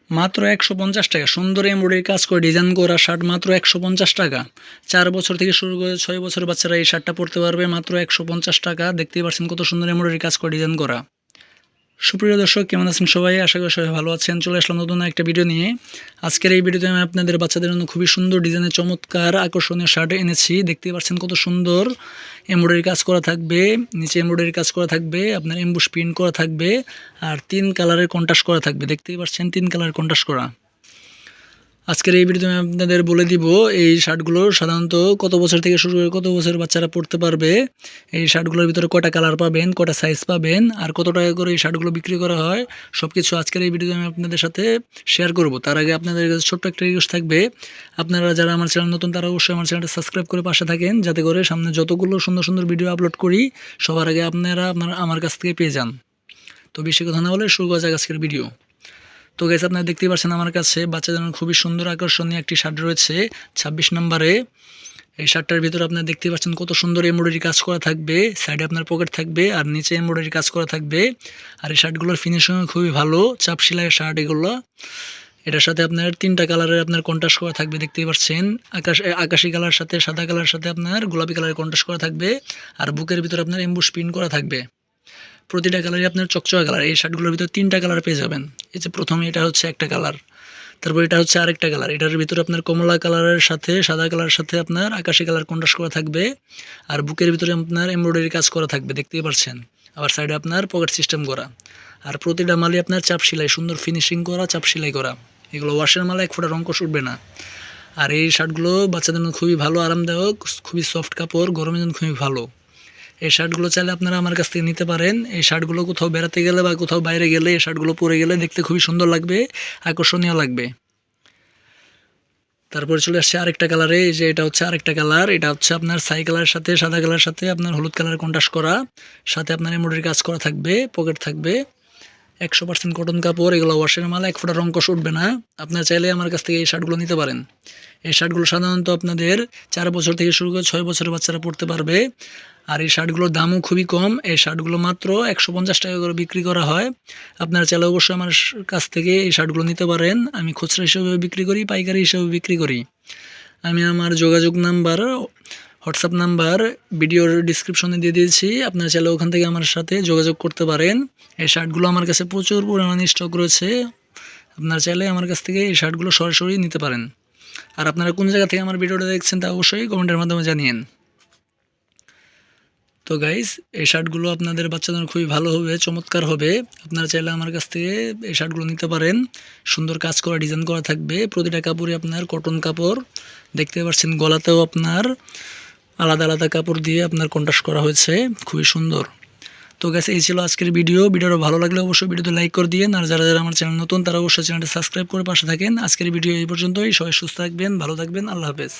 মাত্র ১৫০ টাকা সুন্দর এমব্রয়ডারি কাজ করে ডিজাইন করা শার্ট মাত্র ১৫০ টাকা। ৪ বছর থেকে শুরু করে ৬ বছরের বাচ্চারা এই শার্টটা পরতে পারবে মাত্র ১৫০ টাকা। দেখতেই পাচ্ছেন কত সুন্দর এমব্রয়ডারি কাজ করে ডিজাইন করা। সুপ্রিয় দর্শক, কেমন আছেন সবাই? আশা করি সবাই ভালো আছেন। চলে আসলাম নতুন একটা ভিডিও নিয়ে। আজকের এই ভিডিওতে আমি আপনাদের বাচ্চাদের জন্য খুবই সুন্দর ডিজাইনের চমৎকার আকর্ষণীয় শার্ট এনেছি। দেখতেই পাচ্ছেন কত সুন্দর এমব্রয়ডারি কাজ করা থাকবে, নিচে এমব্রয়ডারি কাজ করা থাকবে, আপনার এমবুশ প্রিন্ট করা থাকবে আর ৩ কালারের কন্ট্রাস্ট করা থাকবে। দেখতেই পাচ্ছেন ৩ কালারের কন্ট্রাস্ট করা। আজকের এই ভিডিওতে আমি আপনাদের বলে দিব এই শার্টগুলো সাধারণত কত বছর থেকে শুরু করে কত বছরের বাচ্চারা পরতে পারবে, এই শার্টগুলোর ভিতরে কয়টা কালার পাবেন, কয়টা সাইজ পাবেন আর কত টাকা করে এই শার্টগুলো বিক্রি করা হয়, সব কিছু আজকের এই ভিডিওতে আমি আপনাদের সাথে শেয়ার করব। তার আগে আপনাদের কাছে ছোট্ট একটা রিকোয়েস্ট থাকবে, আপনারা যারা আমার চ্যানেল নতুন তারা অবশ্যই আমার চ্যানেলটা সাবস্ক্রাইব করে পাশে থাকেন, যাতে করে সামনে যতগুলো সুন্দর সুন্দর ভিডিও আপলোড করি সবার আগে আপনারা আমার কাছ থেকে পেয়ে যান। তো বেশি কথা না বলে শুরু করা যাক আজকের ভিডিও। তো গাইস, আপনারা দেখতেই পাচ্ছেন আমার কাছে বাচ্চাদের জন্য খুবই সুন্দর আকর্ষণীয় একটি শার্ট রয়েছে ২৬ নম্বরে। এই শার্টটার ভিতরে আপনারা দেখতেই পাচ্ছেন কত সুন্দর এমব্রয়ডারি কাজ করা থাকবে, সাইডে আপনার পকেট থাকবে আর নিচে এমব্রয়ডারি কাজ করা থাকবে। আর এই শার্টগুলোর ফিনিশিং খুবই ভালো, চাপ সেলাই শার্ট এগুলো। এটার সাথে আপনার ৩টা কালারের আপনার কন্ট্রাস্ট করা থাকবে। দেখতেই পাচ্ছেন আকাশি কালার সাথে সাদা কালার সাথে আপনার গোলাপি কালারের কন্ট্রাস্ট করা থাকবে আর বুকের ভিতরে আপনার এমবুশ প্রিন্ট করা থাকবে। প্রতিটা কালারই আপনার চকচকা কালার। এই শার্টগুলোর ভিতরে 3টা কালার পেয়ে যাবেন। এই যে প্রথমে এটা হচ্ছে একটা কালার, তারপর এটা হচ্ছে আরেকটা কালার। এটার ভিতরে আপনার কমলা কালারের সাথে সাদা কালারের সাথে আপনার আকাশি কালার কন্ট্রাস্ট করা থাকবে আর বুকের ভিতরে আপনার এমব্রয়ডারি কাজ করা থাকবে। দেখতেই পাচ্ছেন আবার সাইডে আপনার পকেট সিস্টেম করা আর প্রতিটা মালই আপনার চাপ সেলাই, সুন্দর ফিনিশিং করা, চাপ সেলাই করা। এগুলো ওয়াশের মালা, এক ফোঁটা রঙ উঠবে না। আর এই শার্টগুলো বাচ্চাদের জন্য খুবই ভালো, আরামদায়ক, খুবই সফট কাপড়, গরমের জন্য খুবই ভালো। এই শার্টগুলো চাইলে আপনারা আমার কাছ থেকে নিতে পারেন। এই শার্টগুলো কোথাও বেড়াতে গেলে বা কোথাও বাইরে গেলে এই শার্টগুলো পরে গেলে দেখতে খুবই সুন্দর লাগবে, আকর্ষণীয় লাগবে। তারপরে চলে আসছে আরেকটা কালারে। এই যে এটা হচ্ছে আরেকটা কালার, এটা হচ্ছে আপনার ছাই কালারের সাথে সাদা কালারের সাথে আপনার হলুদ কালার কন্ট্রাস্ট করা, সাথে আপনার এমব্রয়ডারি কাজ করা থাকবে, পকেট থাকবে, ১০০% কটন কাপড়। এগুলো ওয়াশের মাল, এক ফোঁটা রঙ উঠবে না। আপনারা চাইলে আমার কাছ থেকে এই শার্টগুলো নিতে পারেন। এই শার্টগুলো সাধারণত আপনাদের ৪ বছর থেকে শুরু করে ৬ বছরের বাচ্চারা পরতে পারবে। আর এই শার্টগুলোর দামও খুবই কম। এই শার্টগুলো মাত্র ১৫০ টাকা করে বিক্রি করা হয়। আপনারা চাইলে অবশ্যই আমার কাছ থেকে এই শার্টগুলো নিতে পারেন। আমি খুচরা হিসেবে বিক্রি করি, পাইকারি হিসেবে বিক্রি করি। আমি আমার যোগাযোগ নাম্বার, হোয়াটসঅ্যাপ নাম্বার ভিডিওর ডিসক্রিপশনে দিয়ে দিয়েছি। আপনারা চাইলে ওখান থেকে আমার সাথে যোগাযোগ করতে পারেন। এই শার্টগুলো আমার কাছে প্রচুর পরিমাণে স্টক রয়েছে। আপনারা চাইলে আমার কাছ থেকে এই শার্টগুলো সরাসরি নিতে পারেন। আর আপনারা কোন জায়গা থেকে আমার ভিডিওটা দেখছেন তা অবশ্যই কমেন্টের মাধ্যমে জানিয়েন। তো গাইস, এই শার্টগুলো আপনাদের বাচ্চাদের খুবই ভালো হবে, চমৎকার হবে। আপনারা চাইলে আমার কাছ থেকে এই শার্টগুলো নিতে পারেন। সুন্দর কাজ করা, ডিজাইন করা থাকবে, প্রতিটা কাপড়ই আপনার কটন কাপড়। দেখতে পাচ্ছেন গলাতেও আপনার আলাদা আলাদা কাপড় দিয়ে আপনার কন্ট্রাস্ট করা হয়েছে, খুবই সুন্দর। তো গাইস, এই ছিল আজকের ভিডিওটা ভালো লাগলে অবশ্যই ভিডিওতে লাইক করে দিয়েন। আর যারা যারা আমার চ্যানেল নতুন তারা অবশ্যই চ্যানেলটা সাবস্ক্রাইব করে পাশে থাকেন। আজকের ভিডিও এই পর্যন্তই। সবাই সুস্থ থাকবেন, ভালো থাকবেন, আল্লাহ হাফেজ।